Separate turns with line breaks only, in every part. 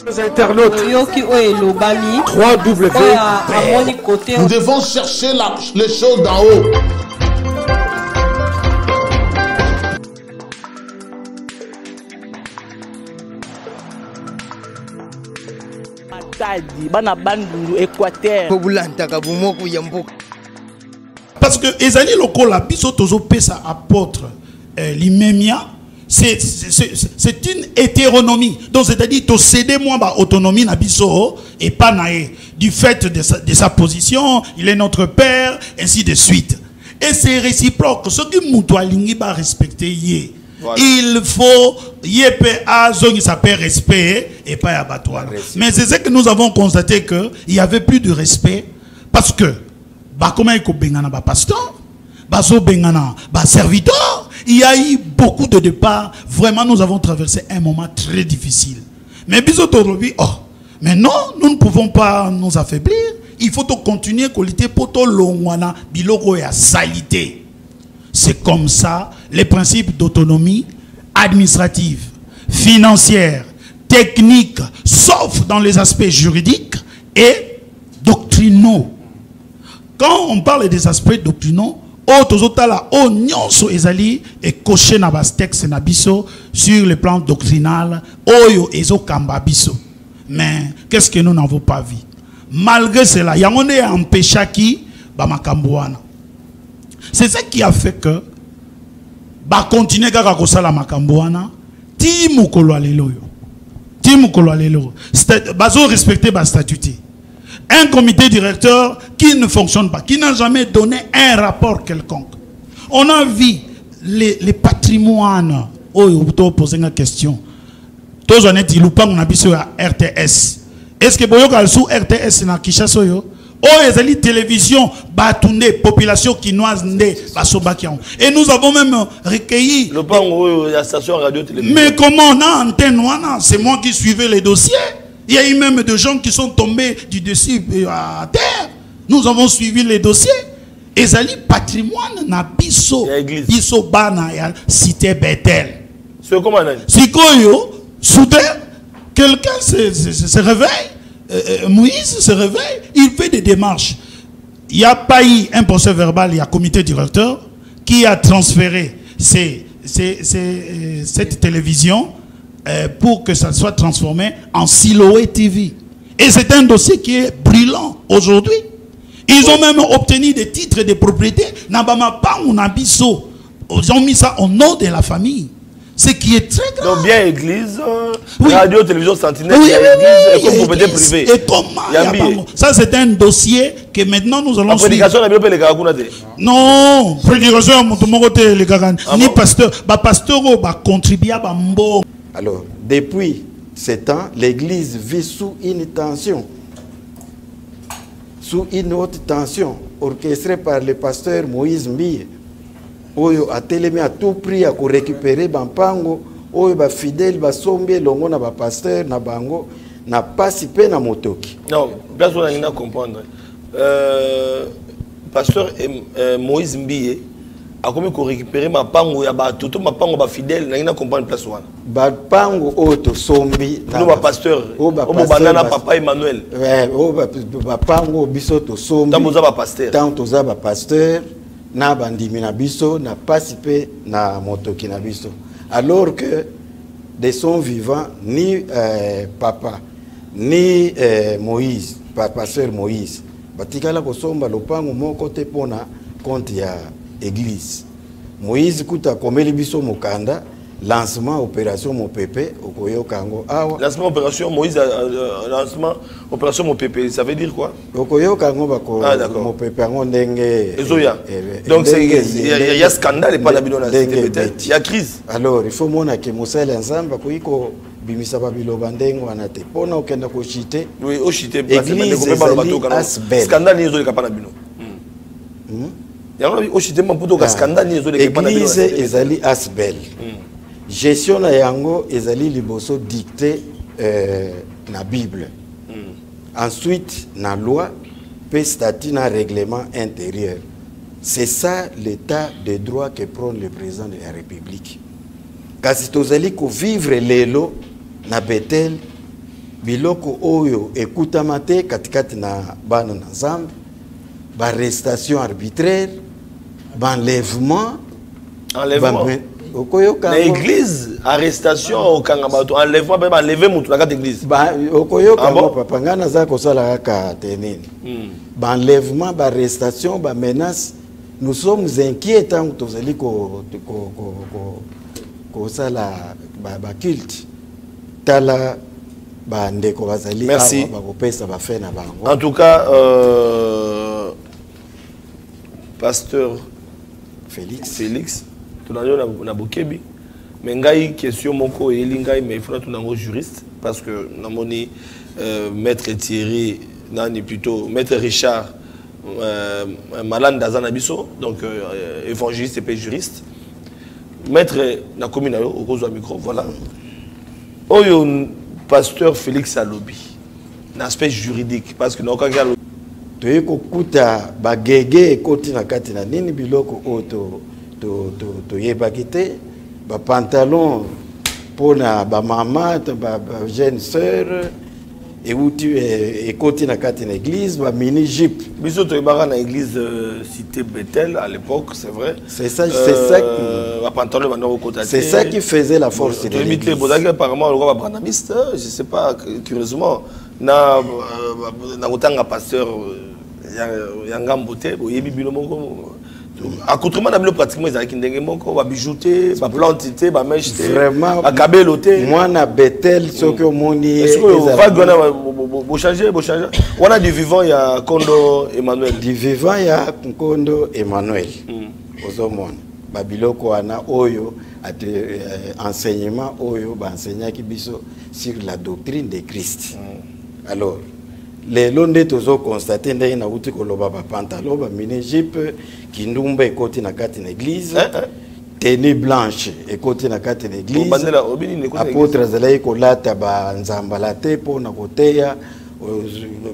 Internautes, 3W.
Nous devons chercher les choses d'en haut.
Parce que Ezali Lokola biso tozo pesa apôtre l'imemia, c'est une hétéronomie. Donc c'est-à-dire to céder moi ba autonomie na biso et pas nae du fait de sa position, il est notre père, ainsi de suite. Et c'est réciproque. Ce qui mutwalingi ba respecter yé. Voilà. Il faut YPA qui s'appelle respect et pas abattoir. Mais c'est ce que nous avons constaté que il y avait plus de respect parce que bah comment il bengana ba pasteur, bah so bengana ba serviteur, il y a eu beaucoup de départs. Vraiment nous avons traversé un moment très difficile. Mais bisotorobi oh, mais non, nous ne pouvons pas nous affaiblir. Il faut continuer à lutter pour tout l'ongwana biloko ya salité. C'est comme ça, les principes d'autonomie administrative, financière, technique, sauf dans les aspects juridiques et doctrinaux. Quand on parle des aspects doctrinaux, et coché na bas texte na biso sur le plan doctrinal, oyo ezo kamba biso. Mais qu'est-ce que nous n'avons pas vu? Malgré cela, il y a un empêché qui ba makamboana. C'est ça qui a fait que bah continuer à kosala makamboana ti mukolo alelo ti mukolo alelo bazo respecter ba statut. Un comité directeur qui ne fonctionne pas, qui n'a jamais donné un rapport quelconque. On a vu les patrimoines. Oh, vous posez une question. Tous on est dit lupa on a vu sur RTS. Est-ce que boyo kal sous RTS na Kinshasa yo? Oh, les télévision, Batoune, population quinoise, et nous avons même recueilli.
La station radio télévision.
Mais comment on a antenne? C'est moi qui suivais les dossiers. Il y a eu même des gens qui sont tombés du dessus à terre. Nous avons suivi les dossiers. Et Zali patrimoine na biso. Biso bana ya cité Bethel.
C'est comment on a dit?
Si soudain, quelqu'un se réveille. Moïse se réveille, il fait des démarches. Il n'y a pas eu un procès verbal, il y a un comité directeur qui a transféré cette télévision pour que ça soit transformé en Siloé TV. Et c'est un dossier qui est brûlant aujourd'hui. Ils ont même obtenu des titres de propriété. Ils ont mis ça au nom de la famille. Ce qui est très grave.
Donc bien église, radio, télévision, sentinelle, église, et comme propriété privée.
Et comment? Ça c'est un dossier que maintenant nous allons
prédication,
non, prédication, ni pasteur, pasteur contribue à mbo.
Alors, depuis ce temps, l'église vit sous une tension. Sous une haute tension, orchestrée par le pasteur Moïse Mbie. Oyo a télémé à tout prix à récupérer Bampango, oyo ba fidèle ba sombe longo na ba pasteur na bango na participé na motoki.
Non, place on a comprendre. Pasteur Moïse Mbie a commis qu'on récupérer Bampango ya ba tout Bampango ba fidèle na comprendre place on.
Bampango oto sombi
na ba pasteur o banana papa Emmanuel.
Ouais, o Bampango biso to sombi.
Tant ba pasteur.
Tant toza ba pasteur. Na bandimi na biso na participé na motoki na biso alors que de son vivant ni papa ni Moïse pasteur Moïse batikala kosomba lopango moko te pona compte ya église. Moïse kuta komeli biso mokanda lancement opération Mopepe okoyokango awa
lancement opération Moïse lancement opération Mopepe ça veut dire quoi?
Okoyokango bako Mopepe ngo ndenge
ezoya donc c'est il y a scandale et pas la bidon il y a crise.
Alors il faut mona que Mosala ensemble ko bimisa babilo bandengo anate pona okenda ko chiter
oui au chiter
église
scandale ni ezoya pas na bino il y a au chiter mamputo ka scandale ni ezoya pas na bino
église ezali asbel. Gestion na yango ezali liboso dicté na Bible. Ensuite na loi pe statut na règlement intérieur. C'est ça l'état de droit que prend le président de la République. Kasi tozali ko vivre lelo na Bethel biloko oyo ekutamate katikati na bana na Nzambe, ba arrestation arbitraire, ba enlèvement,
dans l'église, arrestation au Kangabato, enlèvement, même enlever mon tout dans l'église.
Okoyo papa ngana za kosala ka tenini. Ba enlèvement, ba arrestation, ba menace, nous sommes inquiets tant que tozali ko sala ba culte. Tala ba ndeko bazali
merci.
Ba kopesa ba fe na bango.
En tout cas, pasteur Félix na bokebi mais ngai question moko elingai mais il faut tout nango juriste parce que namoni maître Thierry nani plutôt maître Richard Malanda Zanabiso donc évangéliste et juriste maître na commune au cause du micro voilà oyo pasteur Félix Alobi l'aspect juridique parce que nokanga
toye kokuta bagege ekoti na kati na nini biloko oto to yebakite ba pantalon pona ba mama ba jeune sœur et outi ekoti na kati na église ba mini jupe
biso to yebaka na église cité Bethel à l'époque c'est vrai
c'est ça
ba pantalon ba ndoko kota
c'est ça qui faisait la force de
l'église apparemment le roi branamiste je sais pas curieusement na otanga pasteur yangambote boyebi bino moko accoutrement d'abord pratiquement ils avaient ndenge moko ba bijouté ba plantité ba mèche
vraiment
ba kabeloté
moi na Bethel ce que moni
va gona bo changer on a du vivant il y a Kondo Emmanuel
du vivant il y a Kondo Emmanuel ozomona ba biloko ana oyo enseignement oyo ba enseignaki biso sur la doctrine de Christ alors les londe tozo constater ndenge na uti koloba ba pantalon ba mini jupe kindumba ekoti na kati na église tenue blanche ekoti na kati na église apôtre zalai kolata ba nzambala te po na koteya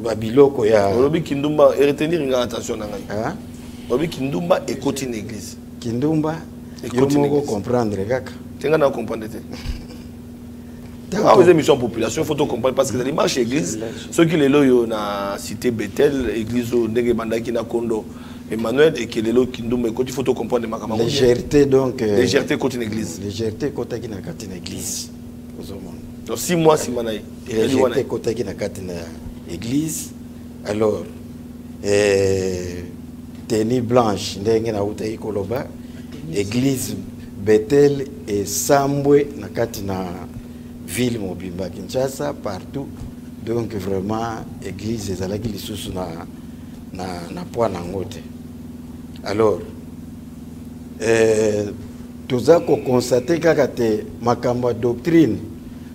ba biloko ya
olobi kindumba retenir nga attention na ngai olobi kindumba ekoti na église
kindumba ekoti na église comprendre kaka
tenga na comprendre te ah, vous émissions population, il faut comprendre parce que dans les marches église, ceux qui les loyaux na cité Bethel, église au Ndege Bandaki na Kondo, Emmanuel et qui les loyaux qui nous il faut comprendre ma camarade.
Légèreté donc.
Légèreté côté l'église.
Légèreté côté qui na côté l'église.
Donc 6 mois si manaï.
Légèreté côté qui na côté l'église. Alors tenue blanche, Ndege na utai koloba, église Bethel et Sambwe na côté na ville mobimba Kinshasa partout donc vraiment église ezalaki lisusu na poa na ngote alors toza ko constater kaka te makambo doctrine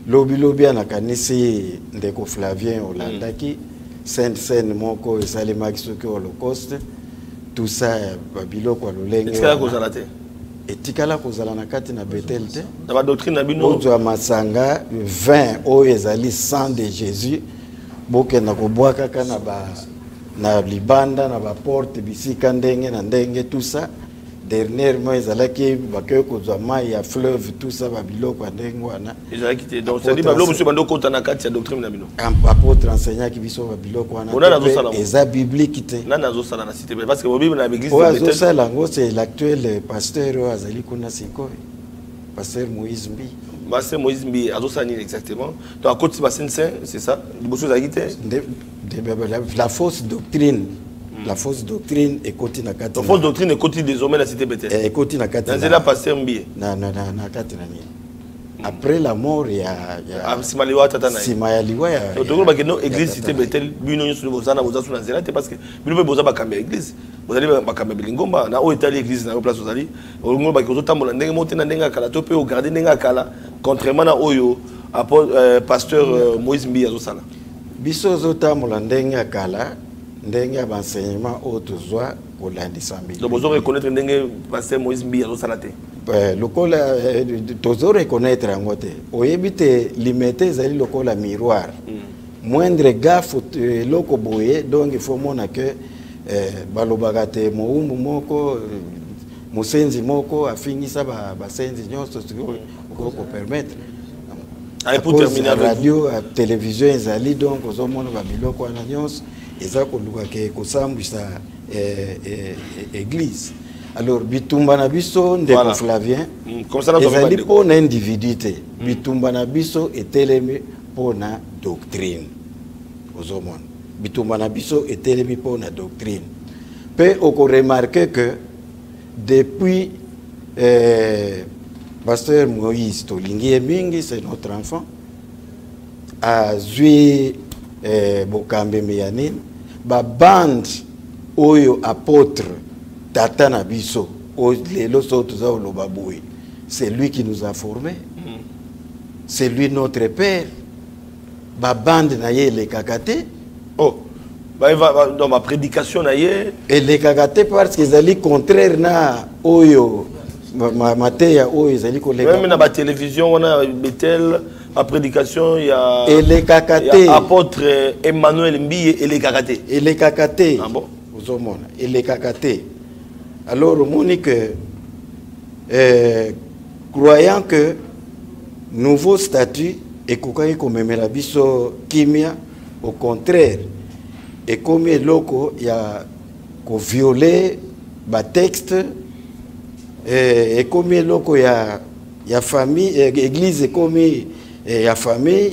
lobi anakanisi ndeko Flavien Olandaki sainte scène moko esalemaki soki holocauste tout ça babiloko alolenge etikala kozala na kati na Bethel te
na ba doctrine na bino
ozo masanga 20 o ezali sang de Jésus boke na kobwaka kana ba na libanda na ba porte bisika ndenge na ndenge tout ça dernièrement ezalaki bakoyo kozwa mai ya fleuve tout ça ba biloko ndenge wana
ezalaki te donc c'est dit ba biloko bando kota na kati ya doctrine na bino
apôtre enseignant ki biso ba biloko wana eza biblique te
nana zo sala na cité parce que bible na église
de ça c'est l'actuel pasteur azali kuna sikoy pasteur Moïse Mbi
pasteur Moïse Mbi azo sala exactement donc à côté de Saint c'est ça liboso ezalaki te
la fausse doctrine. La fausse doctrine est côté na kati.
La fausse doctrine est côté désormais la cité Bethel.
Est côté na kati.
C'est la pasteur Mbi.
Na kati na ni. Après la mort il y a
Simaliwa tata na.
Simaliwa ya.
Donc ba keno église cité Bethel bino nyoso bozana bozasu na zela te parce que bino boza ba kambe église. Bozali ba kambe bilingomba na o etali église na place ozali. Olungo ba kozo tambola ndenge moti na ndenge kala to pe o garder ndenge kala contrairement na oyo pasteur Moïse Mbi azosala.
Biso zo tambola ndenge kala ndenge ya enseignement autozwa kolandisa mbi.
Donc vous reconnaître ndenge pasteur Moïse Mbi azosala te.
Lokola tozo reconnaître yango te. Oyebi te limité ezali lokola miroir. Moindre gaffe loko boye donc il faut mona que balobaka te moumbu moko musenzi moko afingisa ba senzi nyonso ko permettre.
pour terminer avec
radio, la télévision, ezali donc aux hommes va biloko na nyos, ezako luka ke kosambisa église. Alors bitumba na biso ndeko Flavien.
Comme ça
ezali pour na individuité. Bitumba na biso etelemi pour na doctrine. Aux hommes. Bitumba na biso etelemi pour na doctrine. Peut on remarquer que depuis Pasteur Moïse Tolingi Mingi, c'est notre enfant, a joué Bokambe Meyanine, ba bande oyo apôtre Tata Nabiso, c'est lui qui nous a formés, c'est lui notre père. Ba bande naye les kakate.
Oh, dans ma prédication naye.
Et les kakate parce qu'ils allaient contraire na oyo. Mateya oyo ezali koleka
même na ba télévision on a Bethel ma prédication il y a
les kakate
apôtre Emmanuel Mbiye et les kakate
ah bon vous omona et les kakate alors on dit que croyant que nouveau statut et kokai komemela biso kimia au contraire et comme loko il y a ko violer ba texte et comme loko ya famille église comme ya famille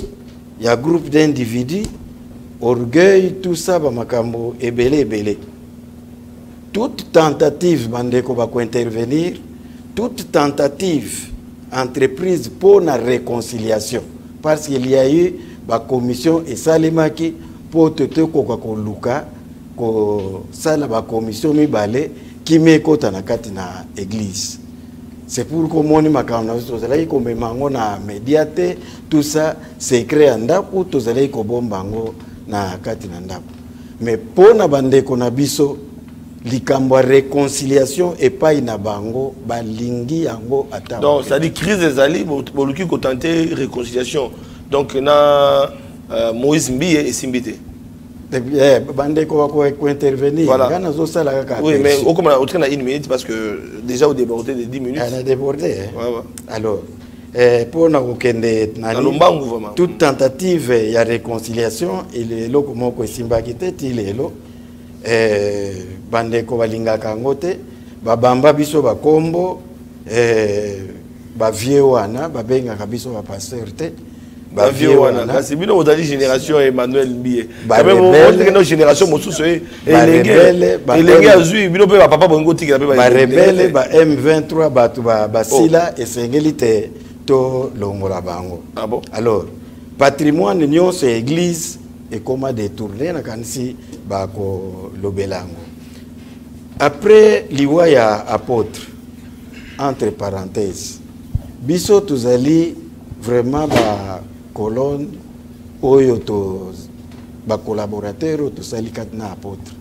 ya groupe d'individus orgueil tout ça ba makambo ebele toute tentative bandeko ba ko intervenir toute tentative entreprise pour la réconciliation parce qu'il y a eu ba commission et salimaki pour te ko luka ko sala ba commission mibale qui m'écoute na kati na église. C'est pour que mon makamna tozalaki ko memango na médiate tout ça secret ndapo tozalaki ko bombango na kati na ndapo. Mais pour na bandeko na biso likambo réconciliation et pas ina bango balingi yango ata.
Donc ça dit crise des alliés boluki ko tenter réconciliation. Donc na Moïse Mbiye et Simbité.
Bandeko va intervenir.
Voilà. Oui, mais au train à 1 minute parce que déjà au débordé de 10 minutes.
Elle a débordé.
Ouais, ouais.
Alors, pour toute tentative il y a réconciliation il est là comme ko simba kité il est là bandeko balinga kangote babamba biso ba kombo ba vieux wana ba benga biso ba pasteur te.
C'est bien aux génération Emmanuel Mbiye. Quand même on génération mosusu elenge azui bino pe papa bongo tika pe
ba rebelle ba M23 ba sila esengelite to longola bango.
Ah bon?
Alors patrimoine nyonso église et comment détourner na kanisi ba ko lobelango. Après liwa ya apôtre entre parenthèses biso tuzali vraiment ba colonne oyo to ba collaborateur to salikat na apôtre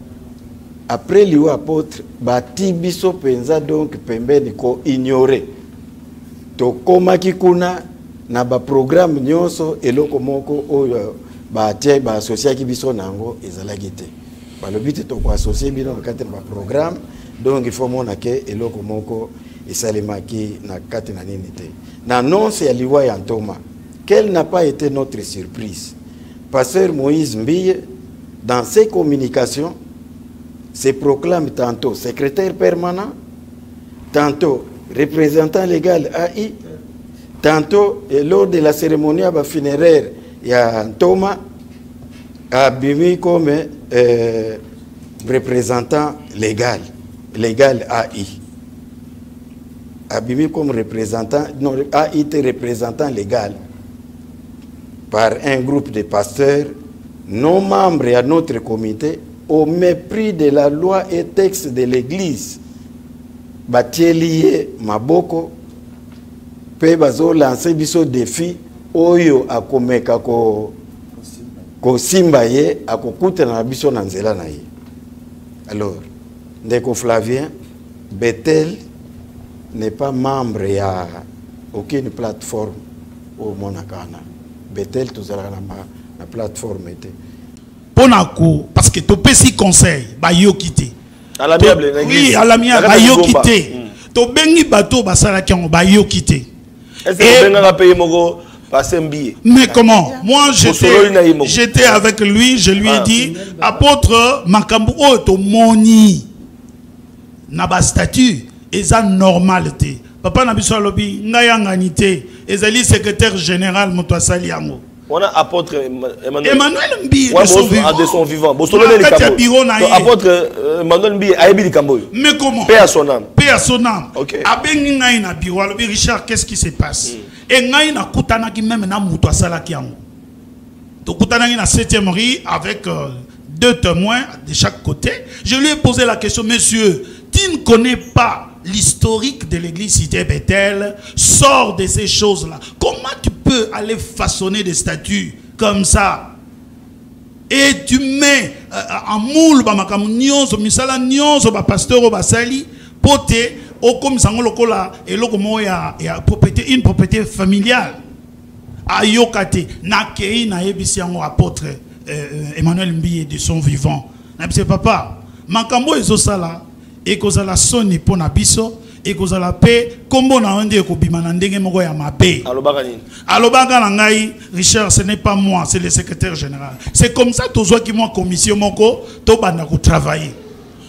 après liwa apôtre ba tibiso penza donc pembeni ko ignorer to koma kikuna na ba programme nyonso eloko moko oyo ba tie ba associé ki biso nango ezalaki te ba lobite to ko associer bino na kati ba programme donc il faut mona ke eloko moko esalemaki na kati na nini te na nonse ya liwa ya Ntoma. Quelle n'a pas été notre surprise? Pasteur Moïse Mbiye, dans ses communications, se proclame tantôt secrétaire permanent, tantôt représentant légal AI, tantôt lors de la cérémonie funéraire, il y a Thomas abimi comme représentant légal AI. Abimi comme représentant, non, AI était représentant légal par un groupe de pasteurs non membres à notre comité au mépris de la loi et texte de l'église. Batielié Maboko pe bazo lancer biso défi oyo akomeka ko simba ye akokuta na biso na nzela na ye. Alors ndeko Flavien Bethel n'est pas membre à aucune plateforme au Monacana. Bethel tout ça la plateforme était.
Parce que tu peux si conseil, bah yo quitter.
À la Bible,
oui, à la mienne, bah yo quitter. Tu bengi bateau, bah ça la kion, bah yo quitter.
Est-ce que tu benga payer moko passer un billet.
Mais comment? Moi, j'étais avec lui, je lui ai dit, apôtre Makambu, oh, to moni, naba statut, et ça normalité. Papa Nabiso Alobi, ngayanganité, et zali secrétaire général, Motoasali Yango.
On a apôtre
Emmanuel Mbi
de son vivant. Apôtre Emmanuel Mbi a ébi Kamboyo.
Mais comment?
Paix à son âme.
Paix à son âme.
Ok.
Abengi ngai na biro, alobi Richard, qu'est-ce qui se passe? Et ngai na kutana ki même na muto asala ki yango. To kutana ki na 7e rue avec 2 témoins de chaque côté. Je lui ai posé la question, monsieur, tu ne connais pas l'historique de l'église Cité Bethel, sort de ces choses-là. Comment tu peux aller façonner des statues comme ça? Et tu mets en moule, misala nyonso, pasteur, basali, pote, au comme ça, et une propriété familiale. Ayokate, nakei na yebisi yango apôtre Emmanuel Mbiye de son vivant. N'a papa, makambo ezosala. Et que la sonne pour na biso et que la paix comme on a un ko bimana ndenge moko ya mabe. Alobanga na ngai Richard, ce n'est pas moi, c'est le secrétaire général. C'est comme ça toujours qui moi commission moko to banda ko travailler.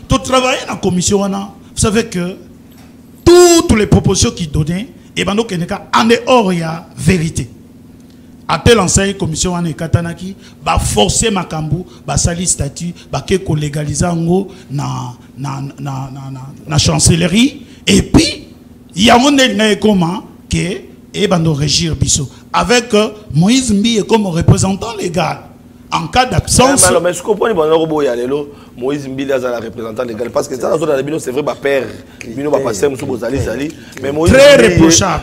To travailler na commission wana, vous savez que toutes les propositions qui donnaient et bando keneka en dehors il y a vérité. À tel enseigne commission wana katanaki ba forcer makambu ba sali statut ba ke ko légaliser ngo na chancellerie et puis il y a mon comment que et bando régir biso avec Moïse Mbi comme représentant légal en cas d'absence.
Mais je comprends Moïse Mbi est la représentant légal parce que ça c'est vrai père bino va passer mais Moïse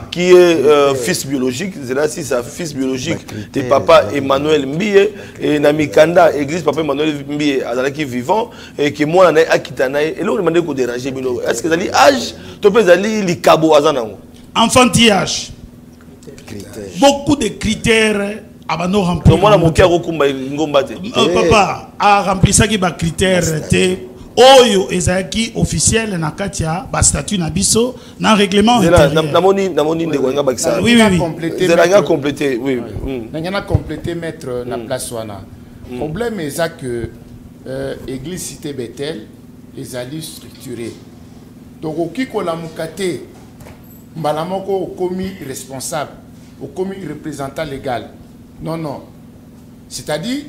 qui est fils biologique, c'est là si c'est fils biologique de papa Emmanuel Mbi et Namikanda église papa Emmanuel Mbi qui vivant et que moi on a akitana et là on demande qu'on déranger bino. Est-ce que ça âge tu peux aller li kabo azana
enfantillage beaucoup de critères. Papa a rempli ça qui ba critère te oyo ezaki officiel na katia ba statut na biso na règlement intérieur.
Oui compléter oui. N'a compléter mettre na place wana. Problème est ça que église Cité Bethel les alliés structurés. Donc au qui ko la mukate mbalamoko au commis responsable, au commis représentant légal. Non, non. C'est-à-dire,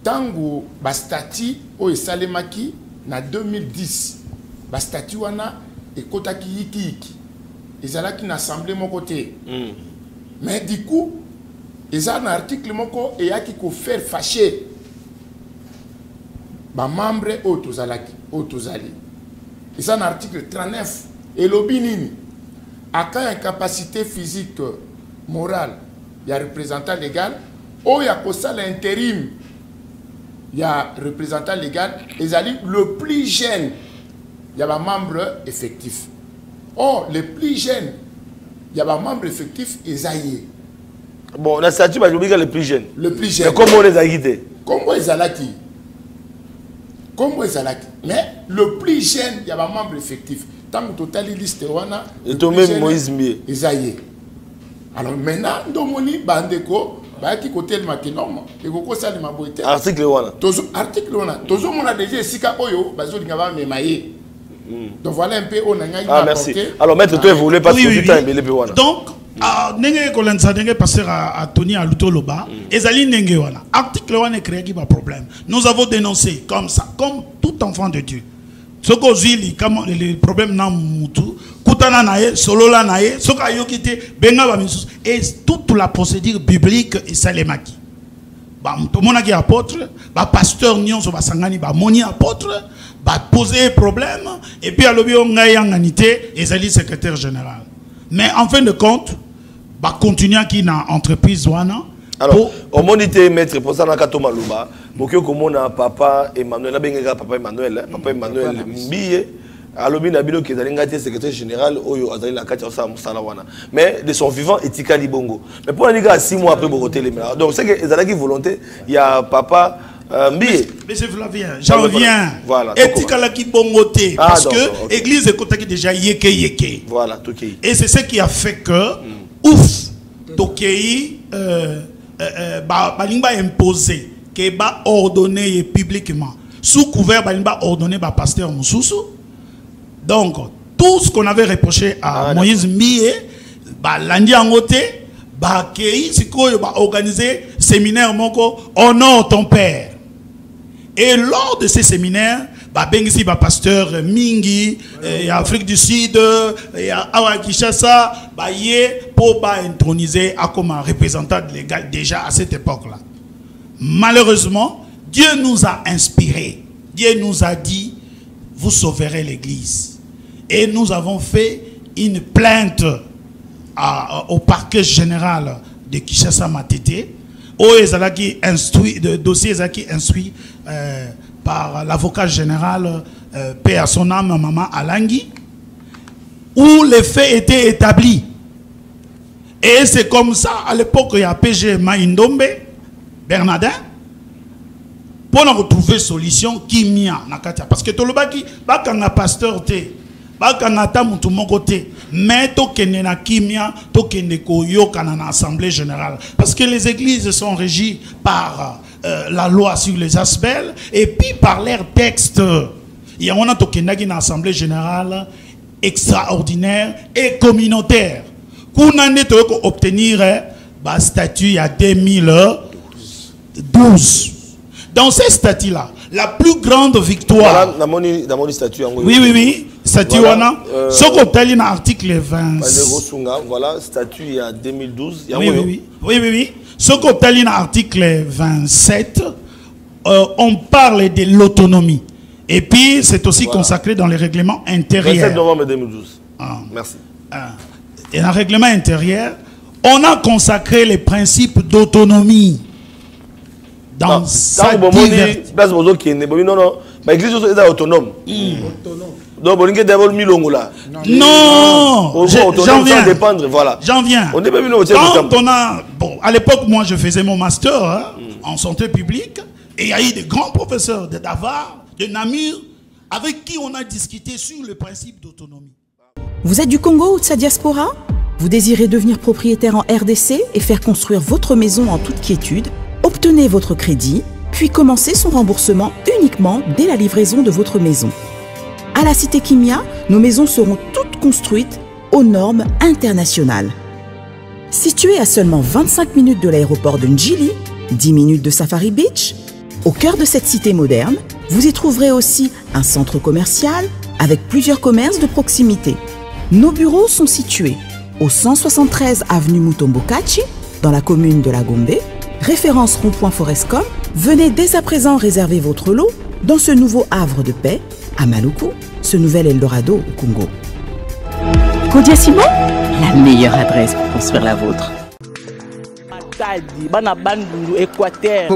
tango bastati o esalemaki na 2010, bastati wana et kotaki yiki. Ezalaki na assemblée mon côté. Mais du coup, ils ont un article moko et yaki ko faire fâcher. Ba membre otozalaki, otozali. Ils ont un article 39 et l'obinini. À quand incapacité physique, morale, il y a représentant légal. Oh, il y a l'intérim. Il y a représentant légal. Et le plus jeune, il y a un membre effectif. Oh, le plus jeune, il y a un membre effectif, Esaïe.
Bon, on a statut, mais le plus jeune.
Le plus jeune.
Mais comment on les a guidés?
Comment ils ont Comment ils ont mais le plus jeune, il y a un membre effectif. Tant que total liste,
il y a Moïse Mbiye.
Esaïe. Alors maintenant, Domoni Bandeko, qui côté le maquinum, et Coco Sali Maboité.
Article 1.
Article 1. Toujours mon a déjà Sika Oyo, Bazo Lingava Memaye. Donc voilà un peu, on a gagné.
Ah, merci. Alors, maître, toi, vous voulez pas tout le temps,
donc, Nenge Kolensa Nenge passer à Tony à Lutoloba, Ezali Nenge Wana. Article 1 est créé qui va problème. Nous avons dénoncé comme ça, comme tout enfant de Dieu. Ce qu'on dit, les problèmes n'ont moutou, Koutana nae, Solola nae, Soka Yokite, Benga Bamisus, et toute la procédure biblique est salemaki. Tout le monde qui est apôtre, pasteur Nyon, Sangani, Moni apôtre, poser problème, et puis à l'objet, on a yanganité, et Zali secrétaire général. Mais en fin de compte, continuer qui na entreprise wana.
Alors, au monde était maître pour ça dans Katoma Luba, pour que comme on a papa Emmanuel, papa Emmanuel Mbiye, alors bien Nabilo qui est allé secrétaire général, Oyo Azali la Katia Salawana. Mais de son vivant Etika Libongo. Mais pour un gars 6 mois après Boroté les mélanges. Donc c'est que les allés qui volonté, il y a papa Mbiye.
Mais c'est Flavien, j'en reviens.
Voilà.
Etika la qui bongoté parce que l'église est déjà yeke.
Voilà, tout qui.
Et c'est ce qui a fait que ouf. tokei balimba imposé que ba ordonné publiquement sous couvert balimba ordonné ba pasteur Moussoussou. Donc tout ce qu'on avait reproché à Moïse Mie ba landi angoté ba kei sikoyo ba organiser séminaire moko honore ton père. Et lors de ces séminaires bengisi ba pasteur Mingi Afrique du Sud Awa Kinshasa pour introniser comme un représentant légal déjà à cette époque-là. Malheureusement, Dieu nous a inspirés. Dieu nous a dit, vous sauverez l'église. Et nous avons fait une plainte au parquet général de Kinshasa Matete, où le dossier est instruit par l'avocat général paix à son âme, Maman Alangui, où les faits étaient établis. Et c'est comme ça, à l'époque, il y a PG Maïndombe, Bernardin, pour nous retrouver solution qui mia nakatia. Parce que tout le baki, bakanga pasteur te, bakanga tamutu moko te, mais to kende na kimia, to kende koyoka na assemblée générale. Parce que les églises sont régies par la loi sur les aspects et puis par leurs textes. Il y a un tokenagi na assemblée générale extraordinaire et communautaire. Qu'on a obtenir un statut à 2012. Dans ces statuts-là, la plus grande victoire. Oui. Statut voilà, ce qu'on a dans l'article 20.
Voilà, statut à 2012.
Oui. Ce qu'on a dans l'article 27, on parle de l'autonomie. Et puis, c'est aussi consacré dans les règlements intérieurs.
27 novembre 2012. Merci.
Et dans le règlement intérieur, on a consacré les principes d'autonomie. Dans sa diversité.
Non, l'église est autonome. Donc,
non, j'en viens.
Voilà.
J'en viens. Quand on a, bon, à l'époque, moi, je faisais mon master en santé publique, et il y a eu des grands professeurs de Davar, de Namur, avec qui on a discuté sur le principe d'autonomie.
Vous êtes du Congo ou de sa diaspora? Vous désirez devenir propriétaire en RDC et faire construire votre maison en toute quiétude? Obtenez votre crédit, puis commencez son remboursement uniquement dès la livraison de votre maison. À la Cité Kimia, nos maisons seront toutes construites aux normes internationales. Située à seulement 25 minutes de l'aéroport de Ndjili, 10 minutes de Safari Beach, au cœur de cette cité moderne, vous y trouverez aussi un centre commercial avec plusieurs commerces de proximité. Nos bureaux sont situés au 173 avenue Mutombokachi, dans la commune de La Gombe, référence rond-point Forescom. Venez dès à présent réserver votre lot dans ce nouveau havre de paix à Maluku, ce nouvel Eldorado au Congo. Kodiasimo, la meilleure adresse pour construire la vôtre.
Bana Bandundu Équateur.